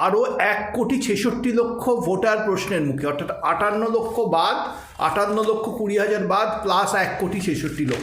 আরও 1,66,00,000 ভোটার প্রশ্নের মুখে, অর্থাৎ 58 লক্ষ বাদ, 58,20,000 বাদ প্লাস 1,66,00,000,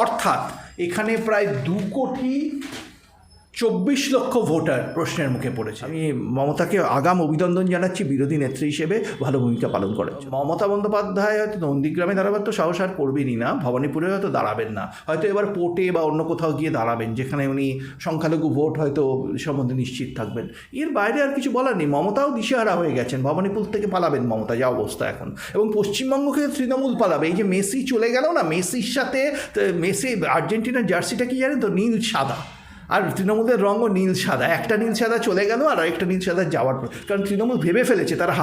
অর্থাৎ এখানে প্রায় 2,24,00,000 ভোটার প্রশ্নের মুখে পড়েছে। আমি মমতাকে আগাম অভিনন্দন জানাচ্ছি বিরোধী নেত্রী হিসেবে ভালো ভূমিকা পালন করেন। মমতা বন্দ্যোপাধ্যায় হয়তো নন্দীগ্রামে দাঁড়াবার তো সাহস আর করবেনই না, ভবানীপুরে হয়তো দাঁড়াবেন না, হয়তো এবার পোর্টে বা অন্য কোথাও গিয়ে দাঁড়াবেন যেখানে উনি সংখ্যালঘু ভোট হয়তো সম্বন্ধে নিশ্চিত থাকবেন। এর বাইরে আর কিছু বলার নেই। মমতাও দিশেহারা হয়ে গেছেন, ভবানীপুর থেকে পালাবেন মমতা, যা অবস্থা এখন, এবং পশ্চিমবঙ্গকে তৃণমূল পালাবে। এই যে মেসি চলে গেল না, মেসির সাথে মেসি আর্জেন্টিনার জার্সিটা কি জানেন তো, নীল সাদা, আর তৃণমূলের রঙও নীল সাদা। একটা নীল সাদা চলে গেল আর একটা নীল সাদা যাওয়ার পর, কারণ তৃণমূল ভেবে ফেলেছে তারা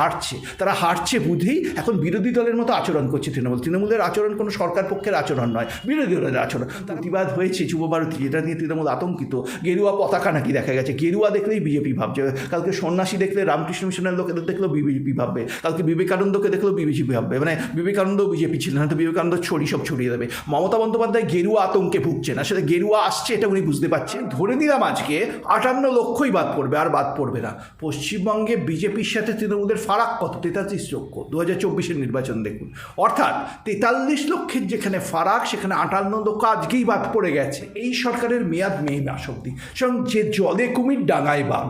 হারছে বুঝেই এখন বিরোধী দলের মতো আচরণ করছে তৃণমূলের আচরণ কোনো সরকার পক্ষের আচরণ নয়, বিরোধী দলের আচরণ। প্রতিবাদ হয়েছে যুবভারতী, যেটা নিয়ে তৃণমূল আতঙ্কিত। গেরুয়া পতাকা নাকি দেখা গেছে, গেরুয়া দেখলেই বিজেপি ভাবছে, কালকে সন্ন্যাসী দেখলে রামকৃষ্ণ মিশনের লোকেদের দেখলেও বিজেপি ভাববে, কালকে বিবেকানন্দকে দেখলেও বিজেপি ভাববে, মানে বিবেকানন্দ বিজেপি ছিলেন, হয়তো বিবেকানন্দ সব ছড়িয়ে দেবে। মমতা বন্দ্যোপাধ্যায় গেরুয়া আতঙ্কে ভুগছেন, আসলে গেরুয়া আসছে এটা উনি বুঝতে পারছেন। ধরে নিলাম আজকে 58 লক্ষই বাদ পড়বে, আর বাদ পড়বে না। পশ্চিমবঙ্গে বিজেপির সাথে তৃণমূলের ফারাক কত? 43 লক্ষ। 2024-এর নির্বাচন দেখুন, অর্থাৎ 43 লক্ষের যেখানে ফারাক, সেখানে 58 লক্ষ আজকেই বাদ পড়ে গেছে। এই সরকারের মেয়াদ মে মাস অব্দি। সুতরাং যে জলে কুমির ডাঙায় বাঘ,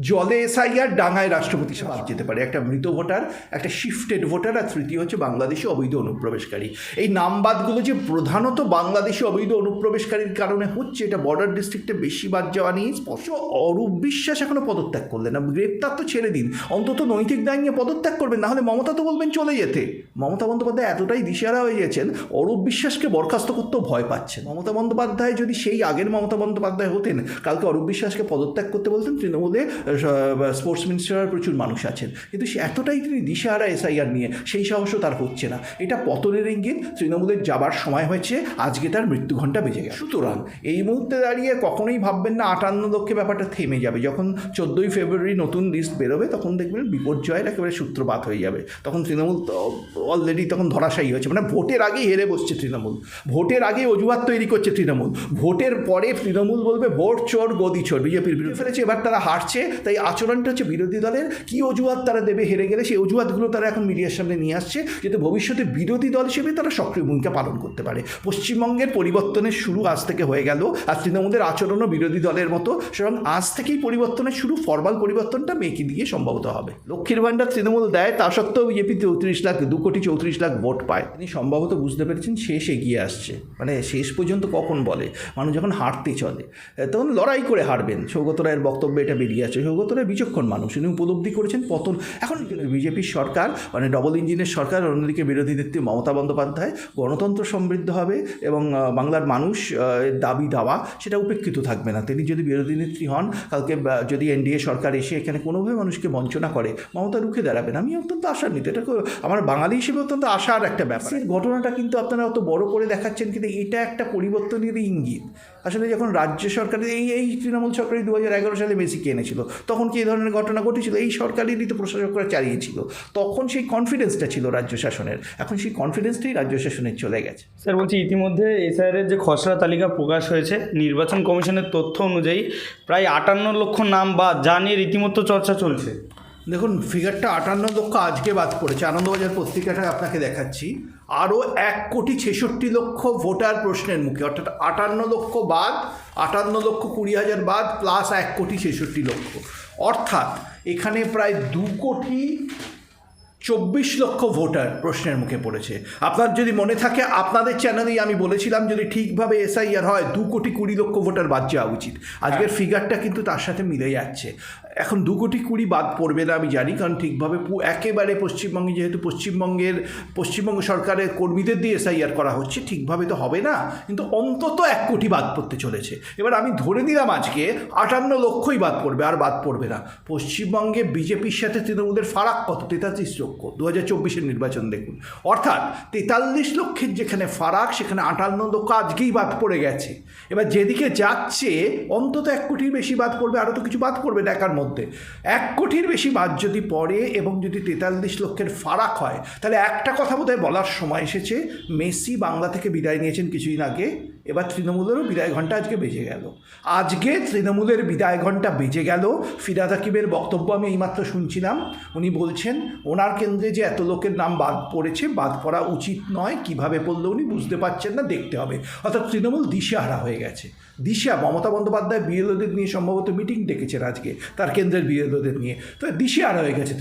জলে এসআইআর, ডাঙায় রাষ্ট্রপতি বাদ যেতে পারে। একটা মৃত ভোটার, একটা শিফটেড ভোটার, আর তৃতীয় হচ্ছে বাংলাদেশি অবৈধ অনুপ্রবেশকারী। এই নামবাদগুলো যে প্রধানত বাংলাদেশি অবৈধ অনুপ্রবেশকারীর কারণে হচ্ছে, এটা বর্ডার ডিস্ট্রিক্টে বেশি বাদ যাওয়া নিয়ে স্পষ্ট। অরূপ বিশ্বাস এখনো পদত্যাগ করলেন না, গ্রেপ্তার তো ছেড়ে দিন, অন্তত নৈতিক দায় নিয়ে পদত্যাগ করবেন, নাহলে মমতা তো বলবেন চলে যেতে। মমতা বন্দ্যোপাধ্যায় এতটাই দিশেহারা হয়ে গেছেন, অরূপ বিশ্বাসকে বরখাস্ত করতেও ভয় পাচ্ছেন। মমতা বন্দ্যোপাধ্যায় যদি সেই আগের মমতা বন্দ্যোপাধ্যায় হতেন, কালকে অরূপ বিশ্বাসকে পদত্যাগ করতে বলতেন। তৃণমূলে স্পোর্টস মিনিস্টার প্রচুর মানুষ আছেন, কিন্তু সে এতটাই তিনি দিশেহারা এসআইআর নিয়ে, সেই সাহসও তার হচ্ছে না। এটা পতনের ইঙ্গিত, তৃণমূলের যাবার সময় হয়েছে, আজকে তার মৃত্যু ঘণ্টা বেজে গেছে। সুতরাং এই মুহূর্তে দাঁড়িয়ে কখনোই ভাববেন না 58 লক্ষে ব্যাপারটা থেমে যাবে। যখন 14ই ফেব্রুয়ারি নতুন লিস্ট বেরোবে, তখন দেখবেন বিপর্যয়ের একেবারে সূত্রপাত হয়ে যাবে। তখন তৃণমূল অলরেডি তখন ধরাশায়ী হয়েছে, মানে ভোটের আগেই হেরে বসছে তৃণমূল, ভোটের আগেই অজুহাত তৈরি করছে তৃণমূল। ভোটের পরে তৃণমূল বলবে ভোট চোর গদি চোর, বিজেপির বিরুদ্ধে ফেলেছে, এবার তারা হারছে, তাই আচরণটা হচ্ছে বিরোধী দলের। কী অজুহাত তারা দেবে হেরে গেলে, সেই অজুহাতগুলো তারা এখন মিডিয়ার সামনে নিয়ে আসছে, যাতে ভবিষ্যতে বিরোধী দল হিসেবে তারা সক্রিয় ভূমিকা পালন করতে পারে। পশ্চিমবঙ্গের পরিবর্তনের শুরু আজ থেকে হয়ে গেল, আর তৃণমূলের আচরণও বিরোধী দলের মতো। সুতরাং আজ থেকেই পরিবর্তনের শুরু, ফরমাল পরিবর্তনটা মেকি দিয়ে সম্ভবত হবে। লক্ষ্মীর ভাণ্ডার তৃণমূল দেয়, তা সত্ত্বেও বিজেপি 2,34,00,000 ভোট পায়। তিনি সম্ভবত বুঝতে পেরেছেন শেষ এগিয়ে আসছে, মানে শেষ পর্যন্ত কখন বলে, মানুষ যখন হারতে চলে তখন লড়াই করে হারবেন। সৌগত রায়ের বক্তব্যে এটা বেরিয়ে আসছে। সৌগত রায় বিচক্ষণ মানুষ, উনি উপলব্ধি করেছেন পতন। এখন বিজেপির সরকার, মানে ডবল ইঞ্জিনের সরকার, অন্যদিকে বিরোধী নেত্রী মমতা বন্দ্যোপাধ্যায়, গণতন্ত্র সমৃদ্ধ হবে এবং বাংলার মানুষ দাবি দাওয়া সেটা উপেক্ষিত থাকবে না। তিনি যদি বিরোধী নেত্রী হন, কালকে যদি এনডিএ সরকার এসে এখানে কোনোভাবে মানুষকে বঞ্চনা করে, মমতা রুখে দাঁড়াবেন। আমি অত্যন্ত আশান্বিত, এটা আমার বাঙালি হিসেবে অত্যন্ত আশার একটা ব্যাপার। ঘটনাটা কিন্তু আপনারা অত বড় করে দেখাচ্ছেন, কিন্তু এটা একটা পরিবর্তনের ইঙ্গিত। আসলে যখন রাজ্য সরকারের এই তৃণমূল সরকারই 2011 সালে মেসিকে এনেছিল, তখন কি এই ধরনের ঘটনা ঘটেছিল? এই সরকারেরই তো প্রশাসকরা চালিয়েছিল, তখন সেই কনফিডেন্সটা ছিল রাজ্য শাসনের। এখন সেই কনফিডেন্সটাই রাজ্য শাসনের চলে গেছে। স্যার বলছি, ইতিমধ্যে এসআইআরের যে খসড়া তালিকা প্রকাশ হয়েছে, নির্বাচন কমিশনের তথ্য অনুযায়ী প্রায় 58 লক্ষ নাম বাদ, যা নিয়ে রীতিমতো চর্চা চলছে। দেখুন, ফিগারটা 58 লক্ষ আজকে বাদ পড়েছে। আনন্দবাজার পত্রিকাটা আপনাকে দেখাচ্ছি। আরও 1,66,00,000 ভোটার প্রশ্নের মুখে, অর্থাৎ 58 লক্ষ বাদ, 58,20,000 বাদ প্লাস 1,66,00,000, অর্থাৎ এখানে প্রায় 2,24,00,000 ভোটার প্রশ্নের মুখে পড়েছে। আপনার যদি মনে থাকে, আপনাদের চ্যানেলেই আমি বলেছিলাম, যদি ঠিকভাবে এসআইআর হয় 2,20,00,000 ভোটার বাদ যাওয়া উচিত। আজকের ফিগারটা কিন্তু তার সাথে মিলে যাচ্ছে। এখন 2,20,00,000 বাদ পড়বে না আমি জানি, কারণ ঠিকভাবে একেবারে পশ্চিমবঙ্গে, যেহেতু পশ্চিমবঙ্গ সরকারের কর্মীদের দিয়ে এসআইআর করা হচ্ছে, ঠিকভাবে তো হবে না, কিন্তু অন্তত 1 কোটি বাদ পড়তে চলেছে। এবার আমি ধরে নিলাম আজকে 58 লক্ষই বাদ পড়বে, আর বাদ পড়বে না। পশ্চিমবঙ্গে বিজেপির সাথে তৃণমূলের ফারাক কত? 43 লক্ষ। 2024-এর নির্বাচন দেখুন, অর্থাৎ 43 লক্ষের যেখানে ফারাক, সেখানে 58 লক্ষ আজকেই বাদ পড়ে গেছে। এবার যেদিকে যাচ্ছে, অন্তত 1 কোটির বেশি বাদ পড়বে, আরও তো কিছু বাদ পড়বে ঢাকার মধ্যে। 1 কোটির বেশি বাদ যদি পড়ে এবং যদি 43 লক্ষের ফারাক হয়, তাহলে একটা কথা বোধহয় বলার সময় এসেছে, মেসি বাংলা থেকে বিদায় নিয়েছেন কিছুদিন আগে এবার তৃণমূলেরও বিদায় ঘণ্টা আজকে বেজে গেল। আজকে তৃণমূলের বিদায় ঘণ্টা বেজে গেল। ফিরহাদ হাকিমের বক্তব্য আমি এইমাত্র শুনছিলাম, উনি বলছেন ওনার কেন্দ্রে যে এত লোকের নাম বাদ পড়েছে, বাদ পড়া উচিত নয়, কিভাবে পড়লো উনি বুঝতে পারছেন না, দেখতে হবে। অর্থাৎ তৃণমূল দিশেহারা হয়ে গেছে। মমতা বন্দ্যোপাধ্যায় বিএলওদের নিয়ে সম্ভবত মিটিং ডেকেছেন আজকে, তার কেন্দ্রের বিএলওদের নিয়ে। তো দিশেহারা হয়ে গেছে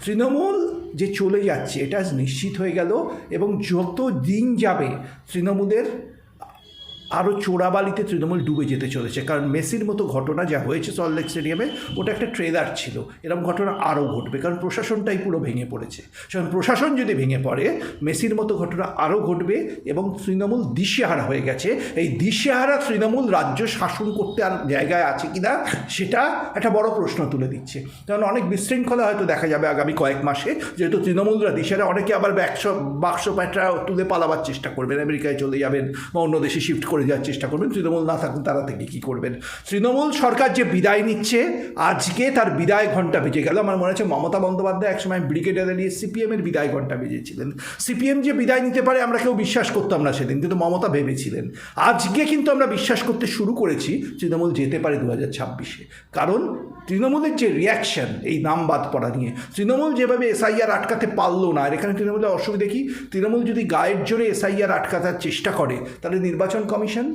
তৃণমূল যে চলে যাচ্ছে এটা নিশ্চিত হয়ে গেল। এবং যত দিন যাবে তৃণমূলের আরও চোরাবালিতে তৃণমূল ডুবে যেতে চলেছে। কারণ মেসির মতো ঘটনা যা হয়েছে সল্টলেক স্টেডিয়ামে, ওটা একটা ট্রেলার ছিল। এরকম ঘটনা আরও ঘটবে, কারণ প্রশাসনটাই পুরো ভেঙে পড়েছে। কারণ প্রশাসন যদি ভেঙে পড়ে, মেসির মতো ঘটনা আরও ঘটবে এবং তৃণমূল দিশেহারা হয়ে গেছে। এই দিশেহারা তৃণমূল রাজ্য শাসন করতে আর জায়গায় আছে কি না, সেটা একটা বড় প্রশ্ন তুলে দিচ্ছে। কারণ অনেক বিশৃঙ্খলা হয়তো দেখা যাবে আগামী কয়েক মাসে, যেহেতু তৃণমূলরা দিশেহারা। অনেকে আবার বাক্স প্যাটরা তুলে পালাবার চেষ্টা করবেন, আমেরিকায় চলে যাবেন বা অন্য দেশে শিফট করে যাওয়ার চেষ্টা করবেন। তৃণমূল না থাকুন, তারা থেকে কী করবেন? তৃণমূল সরকার যে বিদায় নিচ্ছে, আজকে তার বিদায় ঘণ্টা বেজে গেল। আমার মনে হচ্ছে মমতা বন্দ্যোপাধ্যায় একসময় ব্রিগেডে দাঁড়িয়ে সিপিএমের বিদায় ঘণ্টা বেজেছিলেন। সিপিএম যে বিদায় নিতে পারে আমরা কেউ বিশ্বাস করতাম না সেদিন, কিন্তু মমতা ভেবেছিলেন। আজকে কিন্তু আমরা বিশ্বাস করতে শুরু করেছি তৃণমূল যেতে পারে 2026-এ। কারণ তৃণমূলের যে রিয়াকশন এই নাম বাদ পড়া নিয়ে, তৃণমূল যেভাবে এসআইআর আটকাতে পারলো না, আর এখানে তৃণমূলের অসুবিধা কি, তৃণমূল যদি গায়ের জোরে এসআইআর আটকাতার চেষ্টা করে, তাহলে নির্বাচন কমিশন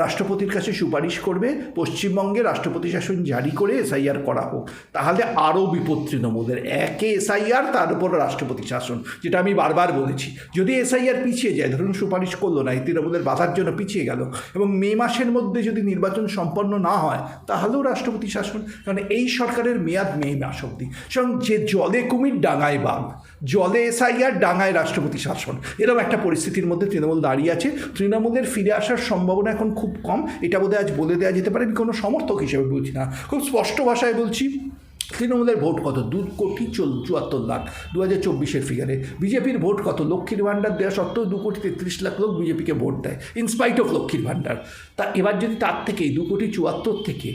রাষ্ট্রপতির কাছে সুপারিশ করবে পশ্চিমবঙ্গে রাষ্ট্রপতি শাসন জারি করে এসআইআর করা হোক। তাহলে আরও বিপদ তৃণমূলের। একে এসআইআর, তার উপর রাষ্ট্রপতি শাসন, যেটা আমি বারবার বলেছি। যদি এসআইআর পিছিয়ে যায়, ধরুন সুপারিশ করলো না, এই তৃণমূলের বাধার জন্য পিছিয়ে গেল, এবং মে মাসের মধ্যে যদি নির্বাচন সম্পন্ন না হয়, তাহলেও রাষ্ট্রপতি শাসন। কারণ এই সরকারের মেয়াদ মে মাস অবধি। সুতরাং যে জলে কুমির ডাঙায় বাঘ, জলে এসআইআর, ডাঙায় রাষ্ট্রপতি শাসন, এরকম একটা পরিস্থিতির মধ্যে তৃণমূল দাঁড়িয়ে আছে। তৃণমূলের ফিরে আসার সম্ভাবনা এখন খুব কম, এটা বোধহয় আজ বলে দেওয়া যেতে পারে। আমি কোনো সমর্থক হিসেবে বলছি না, খুব স্পষ্ট ভাষায় বলছি। তৃণমূলের ভোট কত? 2,74,00,000 2024-এর ফিগারে। বিজেপির ভোট কত? লক্ষ্মীর ভাণ্ডার দেওয়া সত্ত্বেও 2,33,00,000 লোক বিজেপিকে ভোট দেয়, ইনস্পাইট অফ লক্ষ্মীর ভাণ্ডার। তা এবার যদি তার থেকেই 2,74,00,000 থেকে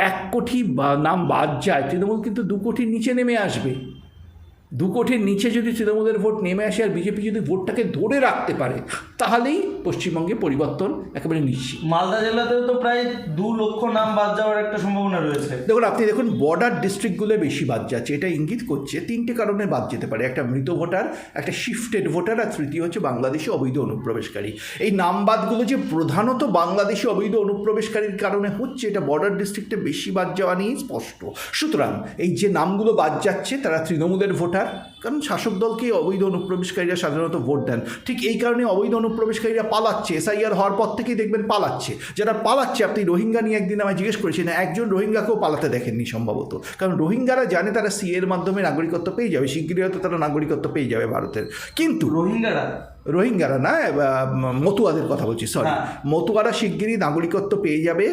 1 কোটি নাম বাদ যায়, তৃণমূল কিন্তু 2 কোটির নিচে নেমে আসবে। 2 কোটির নিচে যদি তৃণমূলের ভোট নেমে আসে আর বিজেপি যদি ভোটটাকে ধরে রাখতে পারে, তাহলেই পশ্চিমবঙ্গে পরিবর্তন একেবারে নিশ্চিত। মালদা জেলাতেও তো প্রায় 2 লক্ষ নাম বাদ যাওয়ার একটা সম্ভাবনা রয়েছে। দেখুন বর্ডার ডিস্ট্রিক্টগুলো বেশি বাদ যাচ্ছে। এটা ইঙ্গিত করছে 3টে কারণে বাদ যেতে পারে। একটা মৃত ভোটার, একটা শিফটেড ভোটার, আর তৃতীয় হচ্ছে বাংলাদেশি অবৈধ অনুপ্রবেশকারী। এই নাম বাদগুলো যে প্রধানত বাংলাদেশি অবৈধ অনুপ্রবেশকারীর কারণে হচ্ছে, এটা বর্ডার ডিস্ট্রিক্টে বেশি বাদ যাওয়া নিয়েই স্পষ্ট। সুতরাং এই যে নামগুলো বাদ যাচ্ছে, তারা তৃণমূলের ভোটার। কারণ শাসক দলকে অবৈধ অনুপ্রবেশকারীরা সাধারণত ভোট দেন। ঠিক এই কারণে অবৈধ অনুপ্রবেশকারীরা পালাচ্ছে। এসআইআর হওয়ার পর থেকেই দেখবেন পালাচ্ছে। যারা পালাচ্ছে, আপনি রোহিঙ্গা নিয়ে একদিন আমায় জিজ্ঞেস করেছেন, একজন রোহিঙ্গাকেও পালাতে দেখেননি সম্ভবত। কারণ রোহিঙ্গারা জানে তারা সিএর মাধ্যমে নাগরিকত্ব পেয়ে যাবে, শিগগিরই হয়তো তারা নাগরিকত্ব পেয়ে যাবে ভারতের। কিন্তু রোহিঙ্গারা না, মতুয়াদের কথা বলছি, সরি, মতুয়ারা শিগগিরই নাগরিকত্ব পেয়ে যাবে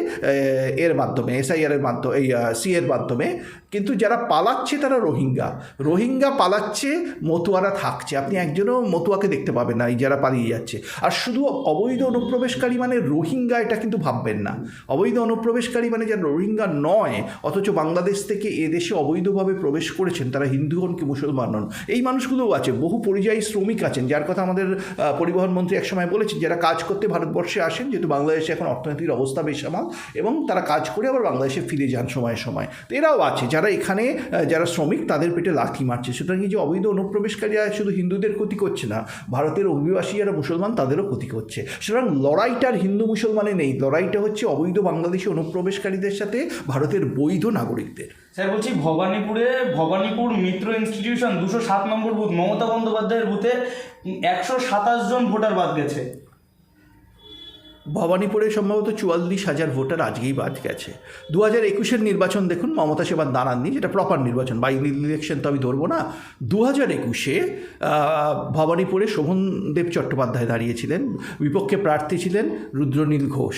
এর মাধ্যমে, এসআইআরের মাধ্যমে, এই সিএর মাধ্যমে। কিন্তু যারা পালাচ্ছে তারা রোহিঙ্গা পালাচ্ছে, মতুয়ারা থাকছে। আপনি একজনও মতুয়াকে দেখতে পাবেন না এই যারা পালিয়ে যাচ্ছে। আর শুধু অবৈধ অনুপ্রবেশকারী মানে রোহিঙ্গা, এটা কিন্তু ভাববেন না। অবৈধ অনুপ্রবেশকারী মানে যারা রোহিঙ্গা নয়, অথচ বাংলাদেশ থেকে এদেশে অবৈধভাবে প্রবেশ করেছেন, তারা হিন্দু হন কি মুসলমান হন, এই মানুষগুলোও আছে। বহু পরিযায়ী শ্রমিক আছেন, যার কথা আমাদের পরিবহন মন্ত্রী একসময় বলেছেন, যারা কাজ করতে ভারতবর্ষে আসেন, যেহেতু বাংলাদেশে এখন অর্থনীতির অবস্থা বেসামাল, এবং তারা কাজ করে আবার বাংলাদেশে ফিরে যান সময়ে সময়। তো এরাও আছে যারা এখানে, যারা শ্রমিক, তাদের পেটে লাথি মারছে। সুতরাং এই যে অবৈধ অনুপ্রবেশকারীরা শুধু হিন্দুদের ক্ষতি করছে না, ভারতের অভিবাসী যারা মুসলমান তাদেরও ক্ষতি করছে। সুতরাং লড়াইটার হিন্দু মুসলমানে নেই, লড়াইটা হচ্ছে অবৈধ বাংলাদেশি অনুপ্রবেশকারীদের সাথে ভারতের বৈধ নাগরিকদের। স্যার বলছি, ভবানীপুর মিত্র ইনস্টিটিউশন 207 নম্বর বুথ, মমতা বন্দ্যোপাধ্যায়ের বুথে 127 জন ভোটার বাদ গেছে। ভবানীপুরে সম্ভবত 44,000 ভোটার আজকেই বাদ গেছে। 2021-এর নির্বাচন দেখুন, মমতা সেবার দাঁড়াননি, যেটা প্রপার নির্বাচন, বাই ইলেকশন তো আমি ধরবো না। 2021-এ ভবানীপুরে শোভনদেব চট্টোপাধ্যায় দাঁড়িয়েছিলেন, বিপক্ষে প্রার্থী ছিলেন রুদ্রনীল ঘোষ।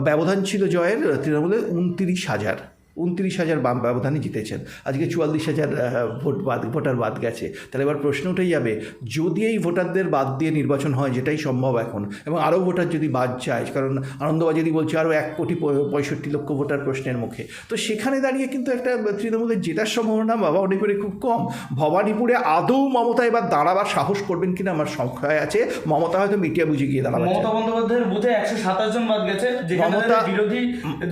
ব্যবধান ছিল জয়ের তৃণমূলের 29,000। 29,000 ব্যবধানে জিতেছেন, আজকে 44,000 ভোটার বাদ গেছে। তাহলে এবার প্রশ্ন উঠে যাবে, যদি এই ভোটারদের বাদ দিয়ে নির্বাচন হয়, যেটাই সম্ভব এখন, এবং আরও ভোটার যদি বাদ যায়, কারণ আনন্দবাজারই বলছে আরও 1,65,00,000 ভোটার প্রশ্নের মুখে, তো সেখানে দাঁড়িয়ে কিন্তু একটা তৃণমূলের জেতার সম্ভাবনা ভবানীপুরে খুব কম। ভবানীপুরে আদৌ মমতা এবার দাঁড়াবার সাহস করবেন কিনা আমার সংশয় আছে। মমতা হয়তো মিটিয়া বুঝে গিয়ে দাঁড়াবে। মমতা বন্দ্যোপাধ্যায়ের বুথে 127 জন বাদ গেছে, যেখানে বিরোধী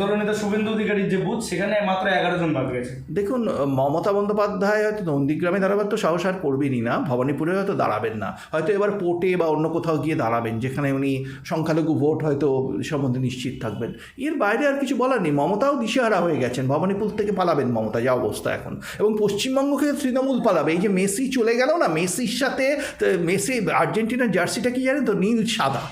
দলনেতা শুভেন্দু অধিকারীর যে বুথ সেখানে মাত্র 11 জন বাদ গেছে। দেখুন, মমতা বন্দ্যোপাধ্যায় হয়তো নন্দীগ্রামে দাঁড়াবার তো সাহস আর করবেনই না, ভবানীপুরে হয়তো দাঁড়াবেন না, হয়তো এবার পোর্টে বা অন্য কোথাও গিয়ে দাঁড়াবেন, যেখানে উনি সংখ্যালঘু ভোট হয়তো সম্বন্ধে নিশ্চিত থাকবেন। এর বাইরে আর কিছু বলার নেই। মমতাও দিশেহারা হয়ে গেছেন, ভবানীপুর থেকে পালাবেন মমতা, যা অবস্থা এখন, এবং পশ্চিমবঙ্গকে তৃণমূল পালাবে। এই যে মেসি চলে গেল না, মেসির সাথে মেসি আর্জেন্টিনার জার্সিটা কি জানেন তো, নীল সাদা,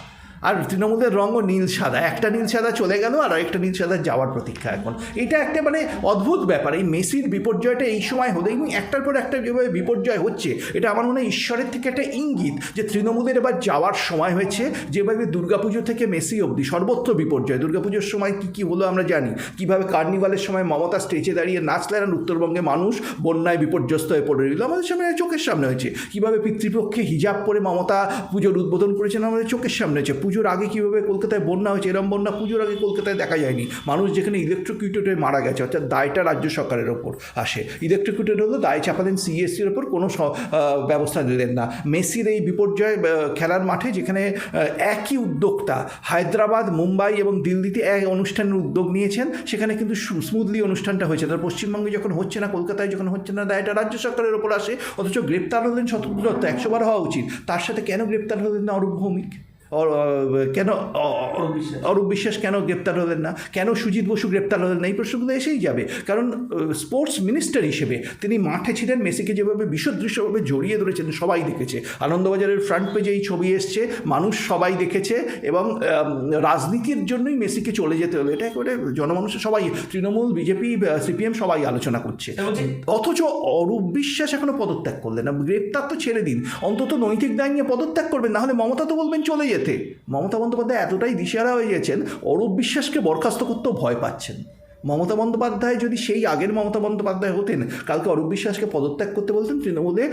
আর তৃণমূলের রঙও নীল সাদা। একটা নীল সাদা চলে গেল আর একটা নীল সাদা যাওয়ার প্রতীক্ষা এখন। এটা একটা মানে অদ্ভুত ব্যাপার। এই মেসির বিপর্যয়টা এই সময় হলে, এবং একটার পর একটা যেভাবে বিপর্যয় হচ্ছে, এটা আমার মনে হয় ঈশ্বরের থেকে একটা ইঙ্গিত যে তৃণমূলের এবার যাওয়ার সময় হয়েছে। যেভাবে দুর্গাপুজো থেকে মেসি অবধি সর্বত্র বিপর্যয়। দুর্গাপুজোর সময় কী হলো আমরা জানি, কীভাবে কার্নিভালের সময় মমতা স্টেজে দাঁড়িয়ে নাচলেন আর উত্তরবঙ্গে মানুষ বন্যায় বিপর্যস্ত হয়ে পড়ে রইল, আমাদের সামনে চোখের সামনে হয়েছে। কীভাবে পিতৃপক্ষে হিজাব পরে মমতা পুজোর উদ্বোধন করেছেন, আমাদের চোখের সামনে হয়েছে। পুজোর আগে কীভাবে কলকাতায় বন্যা হয়েছে, এরম বন্যা পুজোর আগে কলকাতায় দেখা যায়নি। মানুষ যেখানে ইলেকট্রোকিউটেড হয়ে মারা গেছে, অর্থাৎ দায়টা রাজ্য সরকারের ওপর আসে। ইলেকট্রোকিউটেড হলো, দায় চাপালেন সিএসসির ওপর, কোনো ব্যবস্থা নিলেন না। মেসির এই বিপর্যয় খেলার মাঠে, যেখানে একই উদ্যোক্তা হায়দ্রাবাদ, মুম্বাই এবং দিল্লিতে এক অনুষ্ঠানের উদ্যোগ নিয়েছেন, সেখানে কিন্তু স্মুথলি অনুষ্ঠানটা হয়েছে। তার পশ্চিমবঙ্গে যখন হচ্ছে না, কলকাতায় যখন হচ্ছে না, দায়টা রাজ্য সরকারের ওপর আসে। অথচ গ্রেপ্তার হলেন শতদ্রু দত্ত, 100 বার হওয়া উচিত। তার সাথে কেন গ্রেপ্তার হলেন না অরূপ ভৌমিক, কেন অরূপ বিশ্বাস কেন গ্রেপ্তার হলেন না, কেন সুজিত বসু গ্রেপ্তার হলেন না? এই প্রশ্নগুলো এসেই যাবে। কারণ স্পোর্টস মিনিস্টার হিসেবে তিনি মাঠে ছিলেন, মেসিকে যেভাবে বিসদৃশ্যভাবে জড়িয়ে ধরেছেন সবাই দেখেছে। আনন্দবাজারের ফ্রন্ট পেজে এই ছবি এসছে, মানুষ সবাই দেখেছে, এবং রাজনীতির জন্যই মেসিকে চলে যেতে হলো, এটা একেবারে জনমানুষের সবাই, তৃণমূল, বিজেপি, সিপিএম সবাই আলোচনা করছে। অথচ অরূপ বিশ্বাস এখনো পদত্যাগ করলেন না। গ্রেপ্তার তো ছেড়ে দিন, অন্তত নৈতিক দায় নিয়ে পদত্যাগ করবেন, নাহলে মমতা তো বলবেন চলে যেতে। মমতা বন্দ্যোপাধ্যায় এতটাই দিশেহারা হয়ে গেছেন, অরূপ বিশ্বাসকে বরখাস্ত করতেও ভয় পাচ্ছেন। মমতা বন্দ্যোপাধ্যায় যদি সেই আগের মমতা বন্দ্যোপাধ্যায় হতেন, কালকে অরূপ বিশ্বাসকে পদত্যাগ করতে বলতেন। তৃণমূলে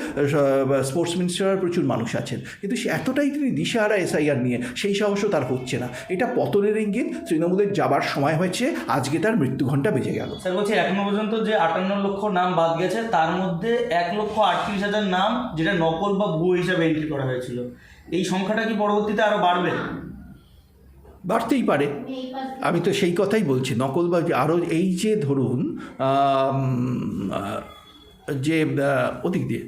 স্পোর্টস মিনিস্টার প্রচুর মানুষ আছেন, কিন্তু এতটাই তিনি দিশেহারা এসআইআর নিয়ে, সেই সাহসও তার হচ্ছে না। এটা পতনের ইঙ্গিত। তৃণমূলের যাবার সময় হয়েছে, আজকে তার মৃত্যু ঘণ্টা বেজে গেল। স্যার বলছি, এখনো পর্যন্ত যে 58 লক্ষ নাম বাদ গেছে, তার মধ্যে 1,38,000 নাম যেটা নকল বা ভুয়ো হিসাবে এন্ট্রি করা হয়েছিল। এই সংখ্যাটা কি পরবর্তীতে আরও বাড়বে? বাড়তেই পারে, আমি তো সেই কথাই বলছি। নকল বা আরও, এই যে ধরুন যে ওদিক দিয়ে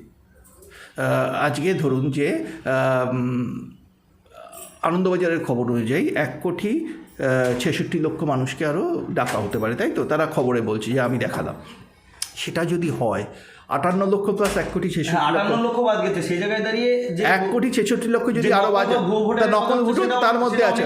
আজকে ধরুন যে আনন্দবাজারের খবর অনুযায়ী 1,66,00,000 মানুষকে আরও ডাকা হতে পারে, তাই তো? তারা খবরে বলছে, যে আমি দেখালাম। সেটা যদি হয়, 58 লক্ষ প্লাস 1,66,00,000, 58 লক্ষ বাদ গেছে, সেই জায়গায় দাঁড়িয়ে 1,66,00,000 যদি আরও বাজে, নকল ভোট তার মধ্যে আছে।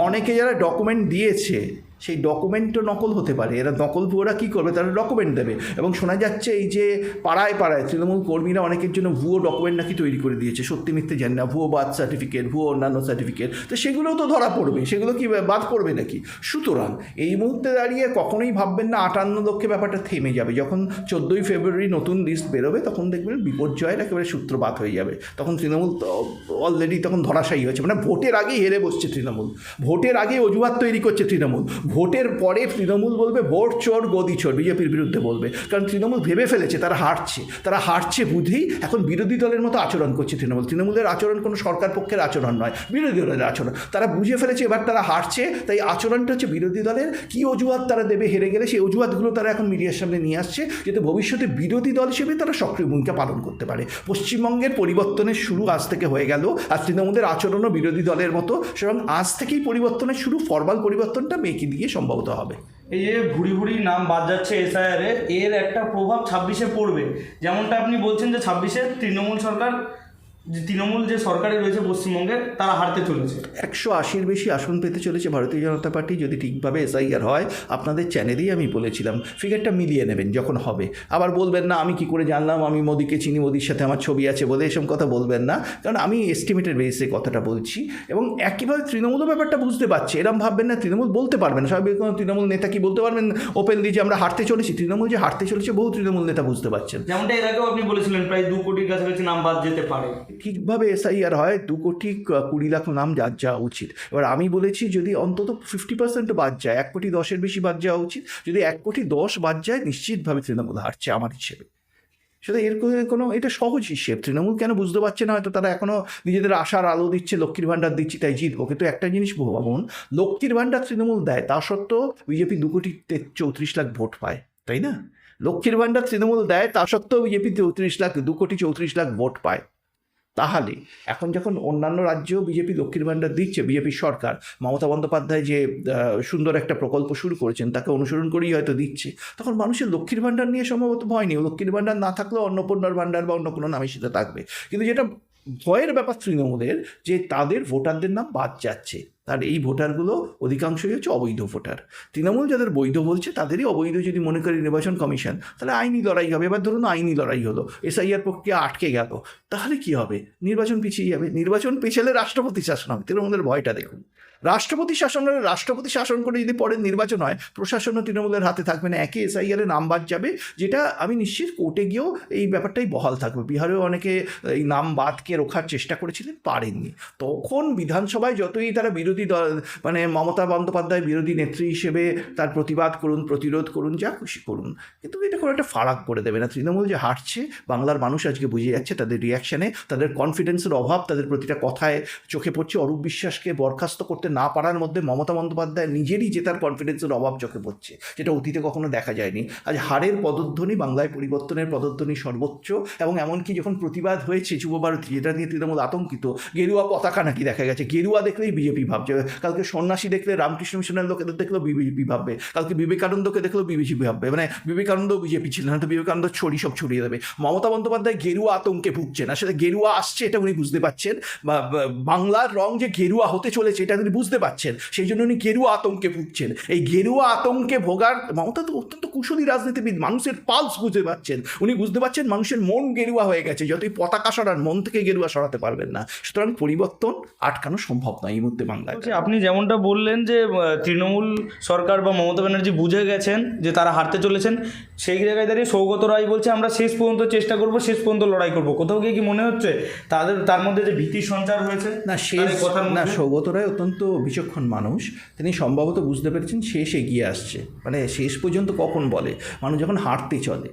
অনেকে যারা ডকুমেন্ট দিয়েছে, সেই ডকুমেন্টও নকল হতে পারে। এরা নকল ভুয়োরা কী করবে, তারা ডকুমেন্ট দেবে। এবং শোনা যাচ্ছে এই যে পাড়ায় পাড়ায় তৃণমূল কর্মীরা অনেকের জন্য ভুয়ো ডকুমেন্ট নাকি তৈরি করে দিয়েছে, সত্যি মিথ্যে জানি না, ভুয়ো বার্থ সার্টিফিকেট, ভুয়ো অন্যান্য সার্টিফিকেট। তো সেগুলোও তো ধরা পড়বে, সেগুলো কি বাদ পড়বে নাকি? সুতরাং এই মুহূর্তে দাঁড়িয়ে কখনোই ভাববেন না 58 লক্ষে ব্যাপারটা থেমে যাবে। যখন 14ই ফেব্রুয়ারি নতুন লিস্ট বেরোবে, তখন দেখবেন বিপর্যয়ের একেবারে সূত্রপাত হয়ে যাবে। তখন তৃণমূল অলরেডি তখন ধরাশায়ী হয়েছে, মানে ভোটের আগেই হেরে বসছে তৃণমূল, ভোটের আগে অজুহাত তৈরি করছে তৃণমূল। ভোটের পরে তৃণমূল বলবে ভোট চোর গদি চোর, বিজেপির বিরুদ্ধে বলবে। কারণ তৃণমূল ভেবে ফেলেছে তারা হারছে বুঝেই এখন বিরোধী দলের মতো আচরণ করছে তৃণমূল। তৃণমূলের আচরণ কোনো সরকার পক্ষের আচরণ নয়, বিরোধী দলের আচরণ। তারা বুঝে ফেলেছে এবার তারা হারছে, তাই আচরণটা হচ্ছে বিরোধী দলের। কী অজুহাত তারা দেবে হেরে গেলে, সেই অজুহাতগুলো তারা এখন মিডিয়ার সামনে নিয়ে আসছে, যাতে ভবিষ্যতে বিরোধী দল হিসেবে তারা সক্রিয় ভূমিকা পালন করতে পারে। পশ্চিমবঙ্গের পরিবর্তনের শুরু আজ থেকে হয়ে গেল, আর তৃণমূলের আচরণও বিরোধী দলের মতো। সুতরাং আজ থেকেই পরিবর্তনের শুরু, ফরমাল পরিবর্তনটা মেয়েকে দিয়ে সম্ভবত হবে। এই যে ভুরি ভুরি নাম বাদ যাচ্ছে এসআইআরে, এর একটা প্রভাব 26-এ পড়বে। যেমনটা আপনি বলছেন যে 26-এ তৃণমূল সরকার যে তৃণমূল যে সরকারে রয়েছে পশ্চিমবঙ্গে তারা হারতে চলেছে? 180-র বেশি আসন পেতে চলেছে ভারতীয় জনতা পার্টি যদি ঠিকভাবে এসআইআর হয়। আপনাদের চ্যানেলেই আমি বলেছিলাম, ফিগারটা মিলিয়ে নেবেন যখন হবে। আবার বলবেন না আমি কি করে জানলাম, আমি মোদিকে চিনি, মোদির সাথে আমার ছবি আছে বলে, এসব কথা বলবেন না, কারণ আমি এস্টিমেটের বেসে কথাটা বলছি। এবং একইভাবে তৃণমূলও ব্যাপারটা বুঝতে পারছে। এরম ভাববেন না তৃণমূল বলতে পারবেন না, স্বাভাবিক কোনো তৃণমূল নেতা কি বলতে পারবেন ওপেনলি যে আমরা হারতে চলেছি? তৃণমূল যে হারতে চলেছে বহু তৃণমূল নেতা বুঝতে পারছেন। যেমনটা এর আগেও আপনি বলেছিলেন প্রায় 2 কোটির কাছাকাছি নাম বাদ যেতে পারে। ঠিকভাবে এসআইআর হয় 2,20,00,000 নাম যাওয়া উচিত। এবার আমি বলেছি যদি অন্তত 50% বাদ যায়, 1,10,00,000 বেশি বাদ যাওয়া উচিত। যদি 1,10,00,000 বাদ যায় নিশ্চিতভাবে তৃণমূল হারছে আমার হিসেবে। সেটা এর কোনো এটা সহজ হিসেব। তৃণমূল কেন বুঝতে পারছে না, হয়তো তারা এখনও নিজেদের আশার আলো দিচ্ছে, লক্ষ্মীর ভাণ্ডার দিচ্ছি তাই জিতবো। কিন্তু একটা জিনিস ভাবুন, লক্ষ্মীর ভাণ্ডার তৃণমূল দেয়, তা সত্ত্বেও বিজেপি 2,34,00,000 ভোট পায়, তাই না? লক্ষ্মীর ভাণ্ডার তৃণমূল দেয়, তা সত্ত্বেও বিজেপি 2,34,00,000 ভোট পায়। তাহলে এখন যখন অন্যান্য রাজ্যেও বিজেপি লক্ষ্মীর ভাণ্ডার দিচ্ছে, বিজেপির সরকার মমতা বন্দ্যোপাধ্যায় যে সুন্দর একটা প্রকল্প শুরু করেছেন তাকে অনুসরণ করেই হয়তো দিচ্ছে, তখন মানুষের লক্ষ্মীর ভাণ্ডার নিয়ে সম্ভবত ভয় নেই। লক্ষ্মীর ভাণ্ডার না থাকলেও অন্নপূর্ণার ভাণ্ডার বা অন্য কোনো নামে সেটা থাকবে। কিন্তু যেটা ভয়ের ব্যাপার তৃণমূলের, যে তাদের ভোটারদের নাম বাদ যাচ্ছে, তার এই ভোটারগুলো অধিকাংশই হচ্ছে অবৈধ ভোটার। তৃণমূল যাদের বৈধ বলছে তাদেরই অবৈধ যদি মনে করি নির্বাচন কমিশন, তাহলে আইনি লড়াই হবে। এবার ধরুন আইনি লড়াই হলো, এসআইআর প্রক্রিয়া আটকে গেল, তাহলে কি হবে? নির্বাচন পিছিয়ে যাবে। নির্বাচন পেছালে রাষ্ট্রপতি শাসন হবে। তৃণমূলের ভয়টা দেখুন, রাষ্ট্রপতি শাসন করে যদি পরে নির্বাচন হয়, প্রশাসনও তৃণমূলের হাতে থাকবে না। একই এসআইআরে নাম বাদ যাবে, যেটা আমি নিশ্চিত কোর্টে গিয়েও এই ব্যাপারটাই বহাল থাকবে। বিহারেও অনেকে এই নাম বাদকে রোখার চেষ্টা করেছিলেন, পারেননি। তখন বিধানসভায় যতই তারা বিরোধী দল, মানে মমতা বন্দ্যোপাধ্যায় বিরোধী নেত্রী হিসেবে তার প্রতিবাদ করুন, প্রতিরোধ করুন, যা খুশি করুন, কিন্তু এটা কোনো একটা ফারাক করে দেবে না। তৃণমূল যে হারছে বাংলার মানুষ আজকে বুঝে যাচ্ছে, তাদের রিয়াকশানে, তাদের কনফিডেন্সের অভাব, তাদের প্রতিটা কথায় চোখে পড়ছে। অরূপ বিশ্বাসকে বরখাস্ত করতে না পারার মধ্যে মমতা বন্দ্যোপাধ্যায় নিজেরই যে তার কনফিডেন্সের অভাব চোখে পড়ছে, যেটা অতীতে কখনো দেখা যায়নি। আজ হারের পদধ্বনি, বাংলায় পরিবর্তনের পদধ্বনি সর্বোচ্চ। এবং এমনকি যখন প্রতিবাদ হয়েছে যুবভারতী, যেটা নিয়ে তৃণমূল আতঙ্কিত, গেরুয়া পতাকা নাকি দেখা গেছে, গেরুয়া দেখলেই বিজেপি ভাবছে। কালকে সন্ন্যাসী দেখলে, রামকৃষ্ণ মিশনের লোকেদের দেখলেও বিজেপি ভাববে, কালকে বিবেকানন্দকে দেখলেও বিজেপি ভাববে। মানে বিবেকানন্দ বিজেপি ছিলেন, হয়তো বিবেকানন্দ ছড়ি সব ছড়িয়ে দেবে। মমতা বন্দ্যোপাধ্যায় গেরুয়া আতঙ্কে ভুগছেন, আসলে গেরুয়া আসছে এটা উনি বুঝতে পারছেন, বা বাংলার রং যে গেরুয়া হতে চলেছে এটা উনি বুঝতে পারছেন, সেই জন্য উনি গেরুয়া আতঙ্কে ভুগছেন। এই গেরুয়া আতঙ্কে ভোগার, মমতা তো অত্যন্ত কুশলী রাজনীতিবিদ, মানুষের পালস বুঝতে পারছেন। উনি বুঝতে পারছেন মানুষের মন গেরুয়া হয়ে গেছে, যতই পতাকা সরান মন থেকে গেরুয়া সরাতে পারবেন না। সুতরাং পরিবর্তন আটকানো সম্ভব নয় এই মুহূর্তে বাংলায়। আপনি যেমনটা বললেন যে তৃণমূল সরকার বা মমতা ব্যানার্জি বুঝে গেছেন যে তারা হারতে চলেছেন, সেই জায়গায় দাঁড়িয়ে সৌগত রায় বলছে আমরা শেষ পর্যন্ত চেষ্টা করব, শেষ পর্যন্ত লড়াই করব। কোথাও গিয়ে কি মনে হচ্ছে তার মধ্যে যে ভীতির সঞ্চার হয়েছে? না, সৌগত রায় অত্যন্ত বিচক্ষণ মানুষ, তিনি সম্ভবত বুঝতে পেরেছেন শেষ এগিয়ে আসছে। মানে শেষ পর্যন্ত কখন বলে, মানুষ যখন হারতে চলে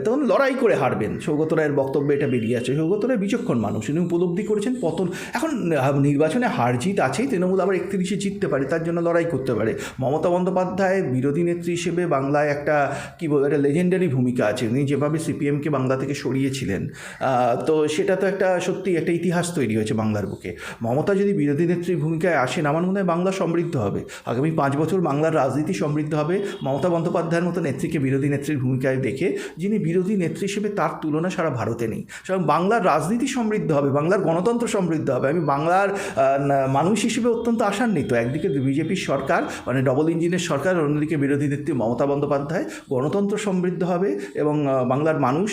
তখন লড়াই করে হারবেন। সৌগত রায়ের বক্তব্যে এটা বেরিয়ে আসছে। সৌগত রায় বিচক্ষণ মানুষ, উনি উপলব্ধি করেছেন পতন। এখন নির্বাচনে হার জিত আছেই, তৃণমূল আবার 31-এ জিততে পারে, তার জন্য লড়াই করতে পারে। মমতা বন্দ্যোপাধ্যায় বিরোধী নেত্রী হিসেবে বাংলায় একটা কী বলবো, একটা লেজেন্ডারি ভূমিকা আছে। উনি যেভাবে সিপিএমকে বাংলা থেকে সরিয়েছিলেন, তো সেটা তো একটা সত্যি একটা ইতিহাস তৈরি হয়েছে বাংলার বুকে। মমতা যদি বিরোধী নেত্রীর ভূমিকায় আসেন, আমার মনে হয় বাংলা সমৃদ্ধ হবে। আগামী 5 বছর বাংলার রাজনীতি সমৃদ্ধ হবে মমতা বন্দ্যোপাধ্যায়ের মতো নেত্রীকে বিরোধী নেত্রীর ভূমিকায় দেখে, যিনি বিরোধী নেত্রী হিসেবে তার তুলনা সারা ভারতে নেই। সুতরাং বাংলার রাজনীতি সমৃদ্ধ হবে, বাংলার গণতন্ত্র সমৃদ্ধ হবে। আমি বাংলার মানুষ হিসেবে অত্যন্ত আশান্বিত। একদিকে বিজেপির সরকার, মানে ডবল ইঞ্জিনের সরকার, অন্যদিকে বিরোধী নেত্রী মমতা বন্দ্যোপাধ্যায়। গণতন্ত্র সমৃদ্ধ হবে এবং বাংলার মানুষ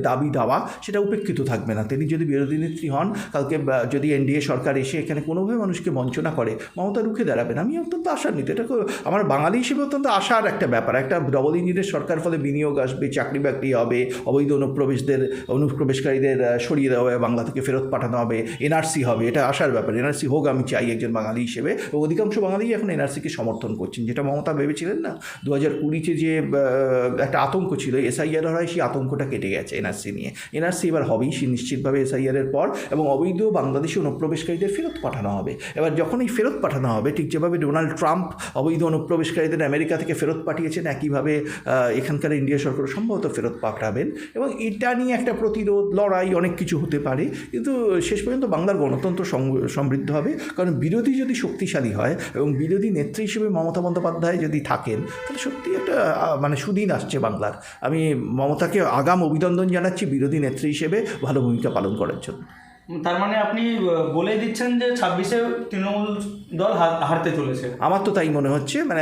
দাবি দাওয়া সেটা উপেক্ষিত থাকবে না। তিনি যদি বিরোধী নেত্রী হন, কালকে যদি এনডিএ সরকার এসে এখানে কোনোভাবে মানুষকে বঞ্চনা করে, মমতা রুখে দাঁড়াবেন। আমি অত্যন্ত আশান্বিত। এটা আমার বাঙালি হিসেবে অত্যন্ত আশার একটা ব্যাপার। একটা ডবল ইঞ্জিনের সরকার, ফলে বিনিয়োগ আসবে, চাকরি বাকরি হবে, অবৈধ অনুপ্রবেশকারীদের সরিয়ে দেওয়া হবে, বাংলা থেকে ফেরত পাঠানো হবে, এনআরসি হবে, এটা আশার ব্যাপার। এনআরসি হোক, আমি চাই একজন বাঙালি হিসেবে। অধিকাংশ বাঙালি এখন এনআরসিকে সমর্থন করছেন, যেটা মমতা ভেবেছিলেন না। 2020-তে যে একটা আতঙ্ক ছিল এসআইআর হয়, সেই আতঙ্কটা কেটে গেছে এনআরসি নিয়ে। এনআরসি এবার হবেই নিশ্চিতভাবে এসআইআরের পর, এবং অবৈধ বাংলাদেশি অনুপ্রবেশকারীদের ফেরত পাঠানো হবে। এবার যখন এই ফেরত পাঠানো হবে, ঠিক যেভাবে ডোনাল্ড ট্রাম্প অবৈধ অনুপ্রবেশকারীদের আমেরিকা থেকে ফেরত পাঠিয়েছেন, একইভাবে এখানকার ইন্ডিয়া সরকার সম্ভবত ফেরত পাঠাবেন। এবং এটা নিয়ে একটা প্রতিরোধ, লড়াই, অনেক কিছু হতে পারে। কিন্তু শেষ পর্যন্ত বাংলার গণতন্ত্র সমৃদ্ধ হবে, কারণ বিরোধী যদি শক্তিশালী হয় এবং বিরোধী নেত্রী হিসেবে মমতা বন্দ্যোপাধ্যায় যদি থাকেন, তাহলে সত্যি একটা মানে সুদিন আসছে বাংলার। আমি মমতাকে আগাম অভিনন্দন জানাচ্ছি বিরোধী নেত্রী হিসেবে ভালো ভূমিকা পালন করার জন্য। তার মানে আপনি বলেই দিচ্ছেন যে 26-এ তৃণমূল দল হারতে চলেছে। আমার তো তাই মনে হচ্ছে, মানে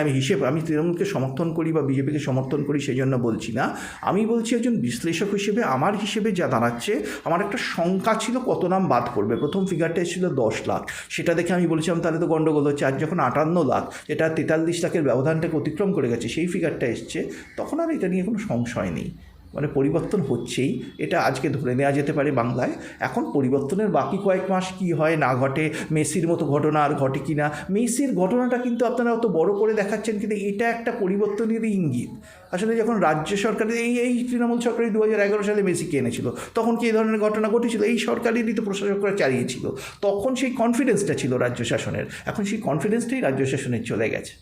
আমি তৃণমূলকে সমর্থন করি বা বিজেপিকে সমর্থন করি সেই জন্য বলছি না, আমি বলছি একজন বিশ্লেষক হিসেবে আমার হিসেবে যা দাঁড়াচ্ছে, আমার একটা শঙ্কা ছিল কত নাম বাদ পড়বে। প্রথম ফিগারটা এসেছিল 10 লাখ, সেটা দেখে আমি বলেছিলাম তাহলে তো গণ্ডগোল হচ্ছে। আজ যখন 58 লাখ, এটা 43 লাখের ব্যবধানটাকে অতিক্রম করে গেছে, সেই ফিগারটা এসছে, তখন আর এটা নিয়ে কোনো সংশয় নেই। মানে পরিবর্তন হচ্ছেই, এটা আজকে ধরে নেওয়া যেতে পারে বাংলায়। এখন পরিবর্তনের বাকি কয়েক মাস কি হয় না ঘটে, মেসির মতো ঘটনা আর ঘটে কি না, মেসির ঘটনাটা কিন্তু আপনারা অত বড় করে দেখাচ্ছেন, কিন্তু এটা একটা পরিবর্তনেরই ইঙ্গিত। আসলে যখন রাজ্য সরকারের এই তৃণমূল সরকারই 2011 সালে মেসিকে এনেছিল, তখন কি এই ধরনের ঘটনা ঘটেছিল? এই সরকারেরই তো প্রশাসকরা চালিয়েছিল, তখন সেই কনফিডেন্সটা ছিল রাজ্য শাসনের। এখন সেই কনফিডেন্সটাই রাজ্য শাসনের চলে গেছে।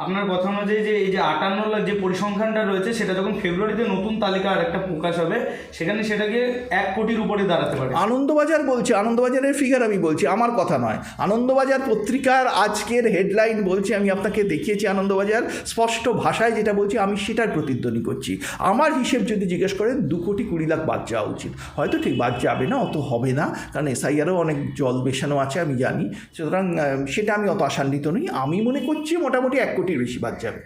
আপনার কথা অনুযায়ী যে এই যে 58 লাখ যে পরিসংখ্যানটা রয়েছে, সেটা যখন ফেব্রুয়ারিতে নতুন তালিকা আর একটা প্রকাশ হবে, সেখানে সেটাকে 1 কোটির উপরে দাঁড়াতে পারে। আনন্দবাজার বলছে, আনন্দবাজারের ফিগার আমি বলছি, আমার কথা নয়। আনন্দবাজার পত্রিকার আজকের হেডলাইন বলছে, আমি আপনাকে দেখিয়েছি আনন্দবাজার স্পষ্ট ভাষায় যেটা বলছি, আমি সেটার প্রতিধ্বনি করছি। আমার হিসেব যদি জিজ্ঞেস করেন 2,20,00,000 বাদ যাওয়া উচিত। হয়তো ঠিক বাদ যাবে না, অত হবে না, কারণ এসআইআরও অনেক জল মেশানো আছে আমি জানি, সুতরাং সেটা আমি অত আশান্বিত নই। আমি মনে করছি মোটামুটি 1 কোটির বেশি বাদ যাবে।